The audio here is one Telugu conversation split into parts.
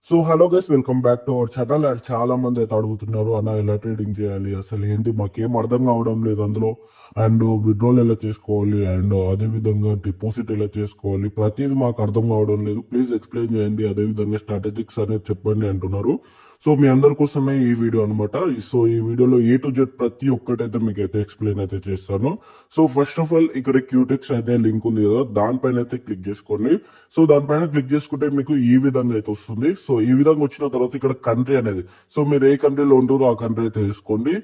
So hello guys, welcome back to our channel. And చాలా మంది అయితే అడుగుతున్నారు, అన్న ఎలా ట్రేడింగ్ చేయాలి, అసలు ఏంటి మాకేం అర్థం కావడం లేదు అందులో. అండ్ విత్డ్రాల్ ఎలా చేసుకోవాలి, అండ్ అదే విధంగా డిపాజిట్ ఎలా చేసుకోవాలి, ప్రతిదీ మాకు అర్థం కావడం లేదు. ప్లీజ్ ఎక్స్ప్లెయిన్ చేయండి, అదే విధంగా స్ట్రాటజిక్స్ అనేది చెప్పండి అంటున్నారు. సో మీ అందరి కోసమే ఈ వీడియో అనమాట. సో ఈ వీడియోలో ఏ టు జెడ్ ప్రతి ఒక్కటైతే మీకు అయితే ఎక్స్ప్లెయిన్ అయితే చేస్తాను. సో ఫస్ట్ ఆఫ్ ఆల్ ఇక్కడ క్యూటెక్స్ అనే లింక్ ఉంది కదా, దానిపైన అయితే క్లిక్ చేసుకోండి. సో దానిపైన క్లిక్ చేసుకుంటే మీకు ఈ విధంగా అయితే వస్తుంది. సో ఈ విధంగా వచ్చిన తర్వాత ఇక్కడ కంట్రీ అనేది, సో మీరు ఏ కంట్రీలో ఉంటారో ఆ కంట్రీ అయితే తీసుకోండి.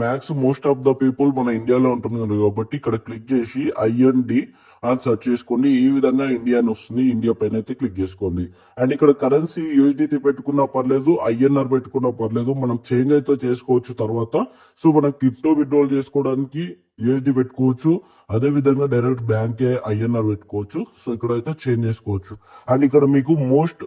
Max most of the people మన ఇండియాలో ఉంటున్నారు కాబట్టి ఇక్కడ క్లిక్ చేసి ఐఎన్డి అని సెర్చ్ చేసుకోండి. ఈ విధంగా ఇండియా అని వస్తుంది. ఇండియా పైన అయితే క్లిక్ చేసుకోండి. అండ్ ఇక్కడ కరెన్సీ యూఎస్డిటీ పెట్టుకున్నా పర్లేదు, ఐఎన్ఆర్ పెట్టుకున్నా పర్లేదు, మనం చేంజ్ అయితే చేసుకోవచ్చు తర్వాత. సో మనం క్రిప్టో విత్డ్రాల్ చేసుకోవడానికి యూఎస్డి పెట్టుకోవచ్చు, అదే విధంగా డైరెక్ట్ బ్యాంకే ఐఎన్ఆర్ పెట్టుకోవచ్చు. సో ఇక్కడ అయితే చేంజ్ చేసుకోవచ్చు. అండ్ ఇక్కడ మీకు మోస్ట్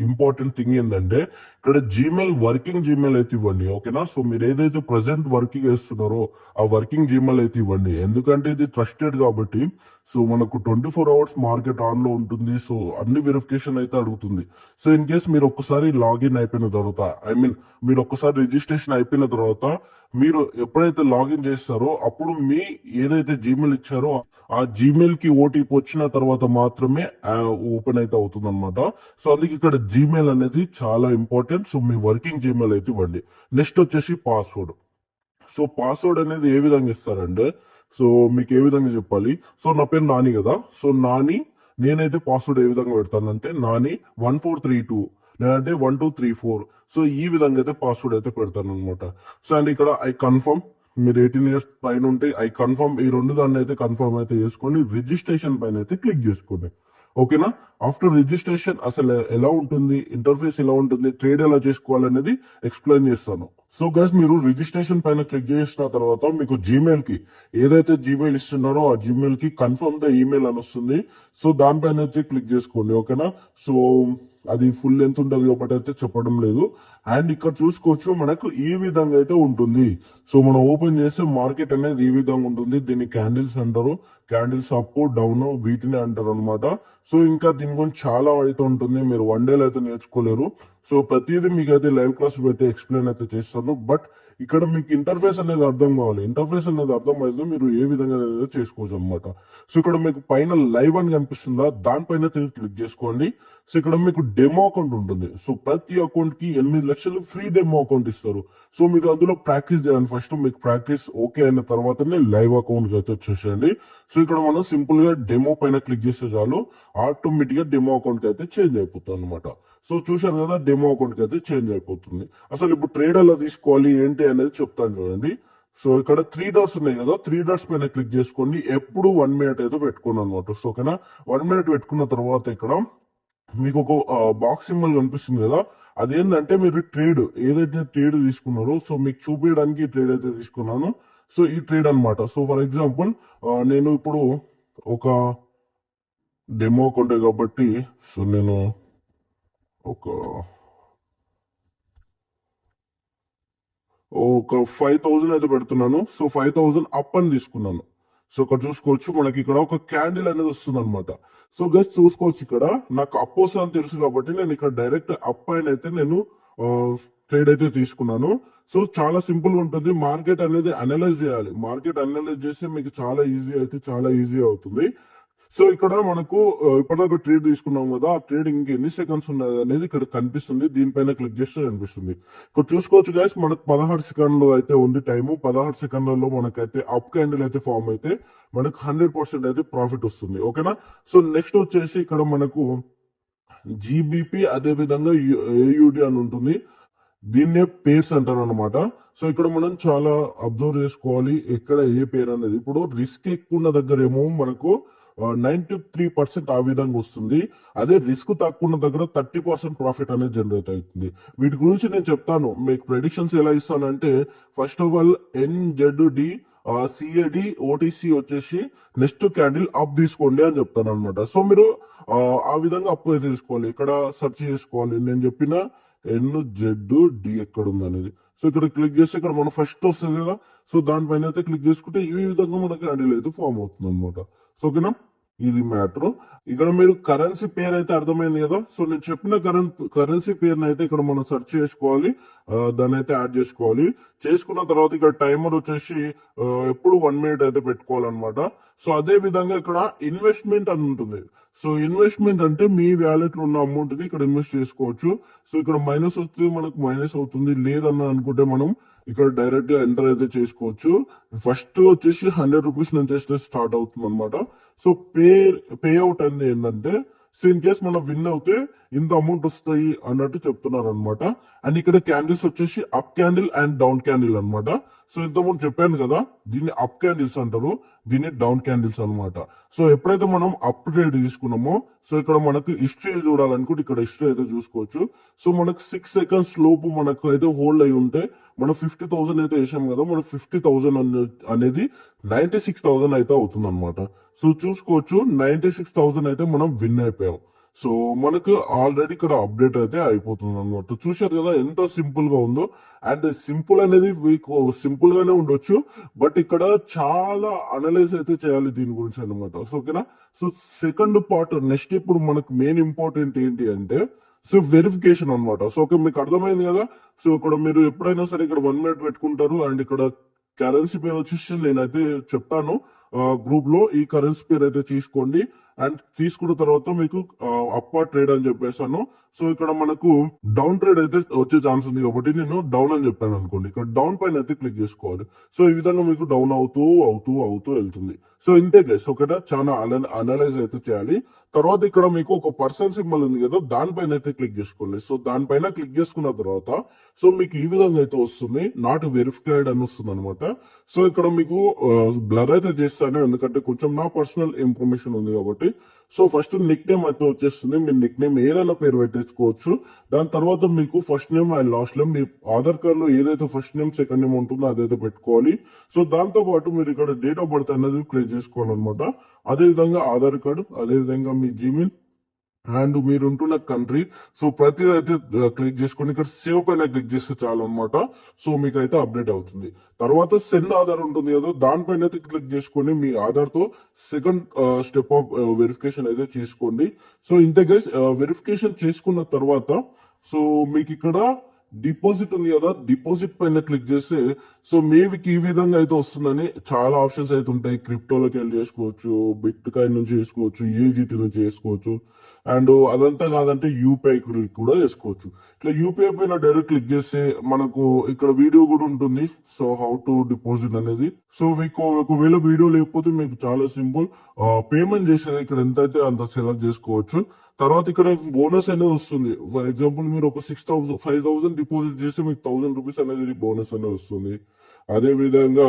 ఇంపార్టెంట్ థింగ్ ఏంటంటే ఇక్కడ జీమెయిల్, వర్కింగ్ జీమెయిల్ అయితే ఇవ్వండి. ఓకేనా? సో మీరు ఏదైతే ప్రజెంట్ వర్కింగ్ చేస్తున్నారో ఆ వర్కింగ్ జీమెయిల్ అయితే ఇవ్వండి. ఎందుకంటే ఇది ట్రస్టెడ్ కాబట్టి. సో మనకు 24 hours మార్కెట్ ఆన్ లో ఉంటుంది. సో అన్ని వెరిఫికేషన్ అయితే అడుగుతుంది. సో ఇన్ కేస్ మీరు ఒక్కసారి లాగిన్ అయిపోయిన తర్వాత, మీరు ఒక్కసారి రిజిస్ట్రేషన్ అయిపోయిన తర్వాత, మీరు ఎప్పుడైతే లాగిన్ చేస్తారో అప్పుడు మీ ఏదైతే జీమెయిల్ ఇచ్చారో ఆ జీమెయిల్ కి ఓటీపీ వచ్చిన తర్వాత మాత్రమే ఓపెన్ అయితే అవుతుంది అనమాట. సో అందుకే ఇక్కడ జీమెయిల్ అనేది చాలా ఇంపార్టెంట్. సో మీ వర్కింగ్ జీమెయిల్ అయితే ఇవ్వండి. నెక్స్ట్ వచ్చేసి పాస్వర్డ్. సో పాస్వర్డ్ అనేది ఏ విధంగా ఇస్తారంటే, సో మీకు ఏ విధంగా చెప్పాలి. సో నా పేరు నాని కదా, సో నాని, నేనైతే పాస్వర్డ్ ఏ విధంగా పెడతానంటే నాని 1432 లేదంటే 1234. సో ఈ విధంగా అయితే పాస్వర్డ్ అయితే పెడతాను అనమాట. సో అండ్ ఇక్కడ ఐ కన్ఫర్మ్, మీరు 18 years పైన ఉంటే ఐ కన్ఫర్మ్, ఈ రెండు దాన్ని అయితే కన్ఫర్మ్ అయితే చేసుకోండి. రిజిస్ట్రేషన్ పైన అయితే క్లిక్ చేసుకోండి. ఓకేనా? ఆఫ్టర్ రిజిస్ట్రేషన్ అసలు ఎలా ఉంటుంది, ఇంటర్ఫేస్ ఎలా ఉంటుంది, ట్రేడ్ ఎలా చేసుకోవాలనేది ఎక్స్ప్లెయిన్ చేస్తాను. సో గైస్, మీరు రిజిస్ట్రేషన్ పైన క్లిక్ చేసిన తర్వాత మీకు జీమెయిల్ కి ఏదైతే జీమెయిల్ ఇస్తున్నారో ఆ జీమెయిల్ కి కన్ఫర్మ్ ద ఈమెయిల్ అని వస్తుంది. సో దానిపైన అయితే క్లిక్ చేసుకోండి. ఓకేనా? సో అది ఫుల్ ఎంత ఉంటుంది ఒకటి అయితే చెప్పడం లేదు. అండ్ ఇక్కడ చూసుకోవచ్చు మనకు ఈ విధంగా అయితే ఉంటుంది. సో మనం ఓపెన్ చేస్తే మార్కెట్ అనేది ఈ విధంగా ఉంటుంది. దీన్ని క్యాండిల్స్ అంటారు. క్యాండిల్స్ అప్ డౌన్ వీటిని అంటారు అనమాట. సో ఇంకా దీని గురించి చాలా అయితే ఉంటుంది, మీరు వన్ డేలో అయితే నేర్చుకోలేరు. సో ప్రతిదీ మీకు అయితే లైవ్ క్లాస్ అయితే ఎక్స్ప్లెయిన్ అయితే చేస్తాను. బట్ ఇక్కడ మీకు ఇంటర్ఫేస్ అనేది అర్థం కావాలి. ఇంటర్ఫేస్ అనేది అర్థం అయితే మీరు ఏ విధంగా చేసుకోవచ్చు అనమాట. సో ఇక్కడ మీకు పైన లైవ్ అని కనిపిస్తుందా, దానిపైన క్లిక్ చేసుకోండి. సో ఇక్కడ మీకు డెమో అకౌంట్ ఉంటుంది. సో ప్రతి అకౌంట్ కి 8 లక్షలు ఫ్రీ డెమో అకౌంట్ ఇస్తారు. సో మీరు అందులో ప్రాక్టీస్ చేయండి. ఫస్ట్ మీకు ప్రాక్టీస్ ఓకే అయిన తర్వాతనే లైవ్ అకౌంట్ అయితే వచ్చేసేయండి. సో ఇక్కడ మనం సింపుల్ గా డెమో పైన క్లిక్ చేస్తే చాలు, ఆటోమేటిక్ గా డెమో అకౌంట్ కి అయితే చేంజ్ అయిపోతుంది అనమాట. సో చూశారు కదా, డెమో అకౌంట్ కి అయితే చేంజ్ అయిపోతుంది. అసలు ఇప్పుడు ట్రేడ్ ఎలా తీసుకోవాలి ఏంటి అనేది చెప్తాను చూడండి. సో ఇక్కడ 3 dots ఉన్నాయి కదా, 3 dots పైన క్లిక్ చేసుకోండి. ఎప్పుడు 1 minute అయితే పెట్టుకోండి అనమాట. సో ఓకేనా? 1 minute పెట్టుకున్న తర్వాత ఇక్కడ మీకు ఒక బాక్స్ సింబల్ కనిపిస్తుంది కదా, అదేంటంటే మీరు ట్రేడ్ ఏదైతే ట్రేడ్ తీసుకున్నారో, సో మీకు చూపించడానికి ఈ ట్రేడ్ అయితే తీసుకున్నాను. సో ఈ ట్రేడ్ అనమాట. సో ఫర్ ఎగ్జాంపుల్ నేను ఇప్పుడు ఒక డెమో కొంటే కాబట్టి, సో నేను ఒక ఒక 5,000 అయితే పెడుతున్నాను. సో 5,000 అప్ అని తీసుకున్నాను. సో ఇక్కడ చూసుకోవచ్చు మనకి ఇక్కడ ఒక క్యాండిల్ అనేది వస్తుంది అనమాట. సో గస్ట్ చూసుకోవచ్చు, ఇక్కడ నాకు అప్ వస్తుందని తెలుసు కాబట్టి నేను ఇక్కడ డైరెక్ట్ అప్ అయిన అయితే నేను ట్రేడ్ అయితే తీసుకున్నాను. సో చాలా సింపుల్ గా ఉంటుంది. మార్కెట్ అనేది అనలైజ్ చేయాలి. మార్కెట్ అనలైజ్ చేస్తే మీకు చాలా ఈజీ అవుతుంది. సో ఇక్కడ మనకు ఇప్పటిదాకా ట్రేడ్ తీసుకున్నాం కదా, ఆ ట్రేడ్ ఇంకా ఎన్ని సెకండ్స్ ఉన్నది అనేది ఇక్కడ కనిపిస్తుంది. దీనిపైన క్లిక్ చేస్తే కనిపిస్తుంది. ఇక్కడ చూసుకోవచ్చు గైస్, మనకు 16 సెకండ్లు అయితే ఉంది టైము. 16 సెకండ్లలో మనకైతే అప్ క్యాండిల్ అయితే ఫామ్ అయితే మనకు 100% అయితే ప్రాఫిట్ వస్తుంది. ఓకేనా? సో నెక్స్ట్ వచ్చేసి ఇక్కడ మనకు జీబీపీ, అదే విధంగా ఏయుడి అని ఉంటుంది. దీన్నే పేర్స్ అంటారు అనమాట. సో ఇక్కడ మనం చాలా అబ్జర్వ్ చేసుకోవాలి ఎక్కడ ఏ పేరు అనేది. ఇప్పుడు రిస్క్ ఎక్కువ ఉన్న దగ్గర ఏమో మనకు 93% ఆ విధంగా వస్తుంది. అదే రిస్క్ తక్కువ ఉన్న దగ్గర 30% ప్రాఫిట్ అనేది జనరేట్ అవుతుంది. వీటి గురించి నేను చెప్తాను. మీకు ప్రెడిక్షన్స్ ఎలా ఇస్తానంటే, first of all NZD CAD OTC వచ్చేసి నెక్స్ట్ క్యాండిల్ అప్ తీసుకోండి అని చెప్తాను అనమాట. సో మీరు ఆ విధంగా అప్ తీసుకోవాలి. ఇక్కడ సెర్చ్ చేసుకోవాలి నేను చెప్పిన ఎన్జెడ్ ఎక్కడ ఉంది అనేది. సో ఇక్కడ క్లిక్ చేస్తే ఇక్కడ మనం ఫస్ట్ వస్తుంది కదా, సో దానిపైన అయితే క్లిక్ చేసుకుంటే ఈ విధంగా మనకి క్యాండిల్ అయితే ఫామ్ అవుతుంది అనమాట. సో ఓకేనా? ఇది మ్యాటర్. ఇక్కడ మీరు కరెన్సీ పేరు అయితే అర్థమైంది కదా. సో నేను చెప్పిన కరెన్సీ పేరుని అయితే ఇక్కడ మనం సెర్చ్ చేసుకోవాలి. దాన్ని అయితే యాడ్ చేసుకోవాలి. చేసుకున్న తర్వాత ఇక్కడ టైమర్ వచ్చేసి ఎప్పుడు 1 minute అయితే పెట్టుకోవాలన్నమాట. సో అదే విధంగా ఇక్కడ ఇన్వెస్ట్మెంట్ అని ఉంటుంది. సో ఇన్వెస్ట్మెంట్ అంటే మీ వ్యాలెట్ లో ఉన్న అమౌంట్ ని ఇక్కడ ఇన్వెస్ట్ చేసుకోవచ్చు. సో ఇక్కడ మైనస్ వస్తుంది, మనకు మైనస్ అవుతుంది. లేదన్న అనుకుంటే మనం ఇక్కడ డైరెక్ట్ గా ఎంటర్ అయితే చేసుకోవచ్చు. ఫస్ట్ వచ్చేసి 100 రూపీస్ నుంచి అయితే స్టార్ట్ అవుతుంది అనమాట. సో పే అవుట్ అనేది ఏంటంటే, సో ఇన్ కేస్ మనం విన్ అవుతే ఇంత అమౌంట్ వస్తాయి అన్నట్టు చెప్తున్నారు అనమాట. అండ్ ఇక్కడ క్యాండిల్స్ వచ్చేసి up candle and down candle అన్నమాట. సో ఇంతకుముందు చెప్పాను కదా, దీన్ని అప్ క్యాండిల్స్ అంటారు, దీన్ని డౌన్ క్యాండిల్స్ అన్నమాట. సో ఎప్పుడైతే మనం అప్ ట్రేడ్ తీసుకున్నామో, సో ఇక్కడ మనకు హిస్టరీ చూడాలనుకుంటే ఇక్కడ హిస్టరీ అయితే చూసుకోవచ్చు. సో మనకు 6 seconds లోపు మనకు అయితే హోల్డ్ అయి ఉంటే, మనం 50,000 అయితే వేసాం కదా, మనకు 50,000 అనేది 96,000 అయితే అవుతుంది అనమాట. సో చూసుకోవచ్చు, 96,000 అయితే మనం విన్ అయిపోయాం. సో మనకు ఆల్రెడీ ఇక్కడ అప్డేట్ అయితే అయిపోతుంది అనమాట. చూశారు కదా ఎంత సింపుల్ గా ఉందో. అండ్ సింపుల్ అనేది మీకు సింపుల్ గానే ఉండొచ్చు, బట్ ఇక్కడ చాలా అనలైజ్ అయితే చేయాలి దీని గురించి అనమాట. సో ఓకేనా. సో సెకండ్ పార్ట్ నెక్స్ట్, ఇప్పుడు మనకు మెయిన్ ఇంపార్టెంట్ ఏంటి అంటే, సో వెరిఫికేషన్ అన్నమాట. సో ఓకే, మీకు అర్థమైంది కదా. సో ఇక్కడ మీరు ఎప్పుడైనా సరే ఇక్కడ 1 minute పెట్టుకుంటారు. అండ్ ఇక్కడ కరెన్సీ పేరు వచ్చేసి నేనైతే చెప్తాను గ్రూప్ లో, ఈ కరెన్సీ పేరు అయితే తీసుకోండి. అండ్ తీసుకున్న తర్వాత మీకు అప్పర్ ట్రేడ్ అని చెప్పేసాను. సో ఇక్కడ మనకు డౌన్ ట్రేడ్ అయితే వచ్చే ఛాన్స్ ఉంది కాబట్టి నేను డౌన్ అని చెప్పాను అనుకోండి. ఇక్కడ డౌన్ పైన అయితే క్లిక్ చేసుకోవాలి. సో ఈ విధంగా మీకు డౌన్ అవుతూ అవుతూ అవుతూ వెళ్తుంది. సో ఇంతే గైస్, ఒకట చాలా అనలైజ్ అయితే చేయాలి. తర్వాత ఇక్కడ మీకు ఒక పర్సన్ సింబల్ ఉంది కదా, దానిపైన అయితే క్లిక్ చేసుకోండి. సో దానిపైన క్లిక్ చేసుకున్న తర్వాత సో మీకు ఈ విధంగా అయితే వస్తుంది, నాట్ వెరిఫైడ్ అని వస్తుంది అనమాట. సో ఇక్కడ మీకు బ్లర్ అయితే చేస్తాను, ఎందుకంటే కొంచెం నా పర్సనల్ ఇన్ఫర్మేషన్ ఉంది కాబట్టి. సో ఫస్ట్ నిక్ నేమ్ అయితే వచ్చేస్తుంది. మీరు నిక్ నేమ్ ఏదైనా పేరు పెట్టేసుకోవచ్చు. దాని తర్వాత మీకు first name and last name, me Aadhaar card లో ఏదైతే ఫస్ట్ నేమ్ సెకండ్ నేమ్ ఉంటుందో అదైతే పెట్టుకోవాలి. సో దాంతో పాటు మీరు ఇక్కడ డేట్ ఆఫ్ బర్త్ అనేది క్లిక్ చేసుకోవాలన్నమాట. అదే విధంగా ఆధార్ కార్డు, అదే విధంగా మీ జీమెయిల్ అండ్ మీరు ఉంటున్న కంట్రీ. సో ప్రతిదీ అయితే క్లిక్ చేసుకొని ఇక్కడ సేవ్ పైన క్లిక్ చేస్తే చాలు అనమాట. సో మీకు అయితే అప్డేట్ అవుతుంది. తర్వాత సెండ్ ఆధార్ ఉంటుంది కదా, దానిపైన అయితే క్లిక్ చేసుకొని మీ ఆధార్ తో సెకండ్ స్టెప్ ఆఫ్ వెరిఫికేషన్ అయితే చేసుకోండి. సో ఇంతే గైస్, వెరిఫికేషన్ చేసుకున్న తర్వాత సో మీకు ఇక్కడ డిపాజిట్ ఉంది కదా, డిపాజిట్ పైన క్లిక్ చేస్తే సో మీకు ఈ విధంగా అయితే వస్తుందని చాలా ఆప్షన్స్ అయితే ఉంటాయి. క్రిప్టోలోకి వెళ్ళి చేసుకోవచ్చు, బిట్ కాయిన్ నుంచి చేసుకోవచ్చు, యూజిటీ నుంచి చేసుకోవచ్చు. అండ్ అదంతా కాదంటే యూపీఐ కూడా చేసుకోవచ్చు. ఇట్లా యూపీఐ పైన డైరెక్ట్ క్లిక్ చేస్తే మనకు ఇక్కడ వీడియో కూడా ఉంటుంది. సో హౌ టు డిపాజిట్ అనేది. సో మీకు ఒకవేళ వీడియో లేకపోతే మీకు చాలా సింపుల్, పేమెంట్ చేసేది ఇక్కడ ఎంత అయితే అంత సెలెక్ట్ చేసుకోవచ్చు. తర్వాత ఇక్కడ బోనస్ అనేది వస్తుంది. ఫర్ ఎగ్జాంపుల్ మీరు ఒక 6,000 5,000 డిపాజిట్ చేస్తే మీకు 1,000 రూపీస్ అనేది బోనస్ అనేది వస్తుంది. అదే విధంగా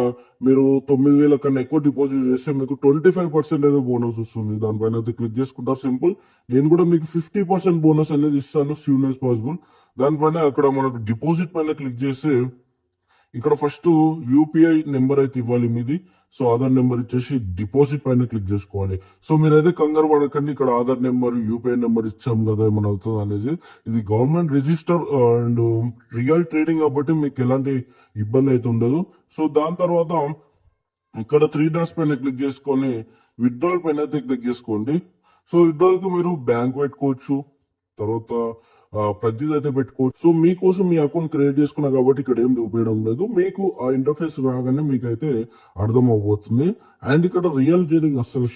మీరు 9,000 కన్నా ఎక్కువ డిపాజిట్ చేస్తే మీకు 25% ఏదో బోనస్ వస్తుంది. దానిపైన అయితే క్లిక్ చేసుకుంటారు, సింపుల్. నేను కూడా మీకు 50% బోనస్ అనేది ఇస్తాను సూన్ యాజ్ పాసిబుల్. దానిపైన అక్కడ మనకు డిపాజిట్ పైన క్లిక్ చేస్తే ఇక్కడ ఫస్ట్ యూపీఐ నెంబర్ అయితే ఇవ్వాలి మీది. సో ఆధార్ నెంబర్ ఇచ్చేసి డిపాజిట్ పైన క్లిక్ చేసుకోవాలి. సో మీరైతే కంగారు పడకండి, ఇక్కడ ఆధార్ నెంబర్ యూపీఐ నెంబర్ ఇచ్చాం కదా ఏమైనా అవుతుంది అనేది. ఇది government register and real trading కాబట్టి మీకు ఎలాంటి ఇబ్బంది అయితే ఉండదు. సో దాని తర్వాత ఇక్కడ 3 డాట్స్ పైన క్లిక్ చేసుకొని విత్డ్రాల్ పైన అయితే క్లిక్ చేసుకోండి. సో విత్డ్రాల్ కు మీరు బ్యాంక్ పెట్టుకోవచ్చు, తర్వాత ప్రతిదీ అయితే పెట్టుకోవచ్చు. సో మీకోసం మీ అకౌంట్ క్రియేట్ చేసుకున్నా కాబట్టి ఇక్కడ ఏం చూపించడం లేదు. మీకు ఆ ఇంటర్ఫేస్ రాగానే మీకు అయితే అర్థం అవబోతుంది. అండ్ ఇక్కడ రియల్ ట్రేడింగ్, అసలు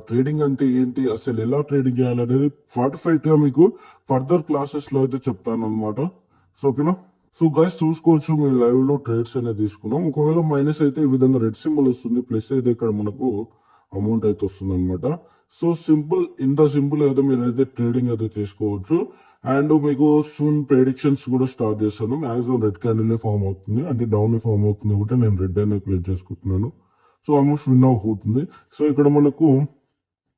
ట్రేడింగ్ అంటే ఏంటి, అసలు ఎలా ట్రేడింగ్ చేయాలి అనేది 45 గా మీకు ఫర్దర్ క్లాసెస్ లో అయితే చెప్తాను అనమాట. సో ఓకేనా. సో గైస్ చూసుకోవచ్చు, మేము లైవ్ లో ట్రేడ్స్ అనేది తీసుకున్నాం. ఒకవేళ మైనస్ అయితే ఈ విధంగా రెడ్ సింబల్ వస్తుంది, ప్లస్ అయితే ఇక్కడ మనకు అమౌంట్ అయితే వస్తుంది అనమాట. సో సింపుల్, ఇంత సింపుల్ అయితే మీరు అయితే ట్రేడింగ్ అయితే చేసుకోవచ్చు. అండ్ మీకు సూన్ ప్రెడిక్షన్స్ కూడా స్టార్ట్ చేస్తాను. మాక్సిమం రెడ్ క్యాండిల్ ఫామ్ అవుతుంది, అంటే డౌన్ ఫామ్ అవుతుంది కాబట్టి నేను రెడ్ అయినా క్లియర్ చేసుకుంటున్నాను. సో ఆల్మోస్ట్ విన్ అవుతుంది. సో ఇక్కడ మనకు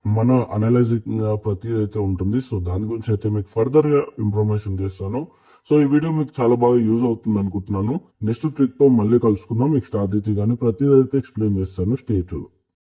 మన అనలైజింగ్ ప్రతి అయితే ఉంటుంది. సో దాని గురించి అయితే మీకు ఫర్దర్ గా ఇన్ఫర్మేషన్ చేస్తాను. సో ఈ వీడియో మీకు చాలా బాగా యూజ్ అవుతుంది అనుకుంటున్నాను. నెక్స్ట్ ట్రిక్ తో మళ్ళీ కలుసుకుందాం. మీకు స్టార్ట్ అయితే కానీ ప్రతిదీ అయితే ఎక్స్ప్లెయిన్ చేస్తాను. Stay tune.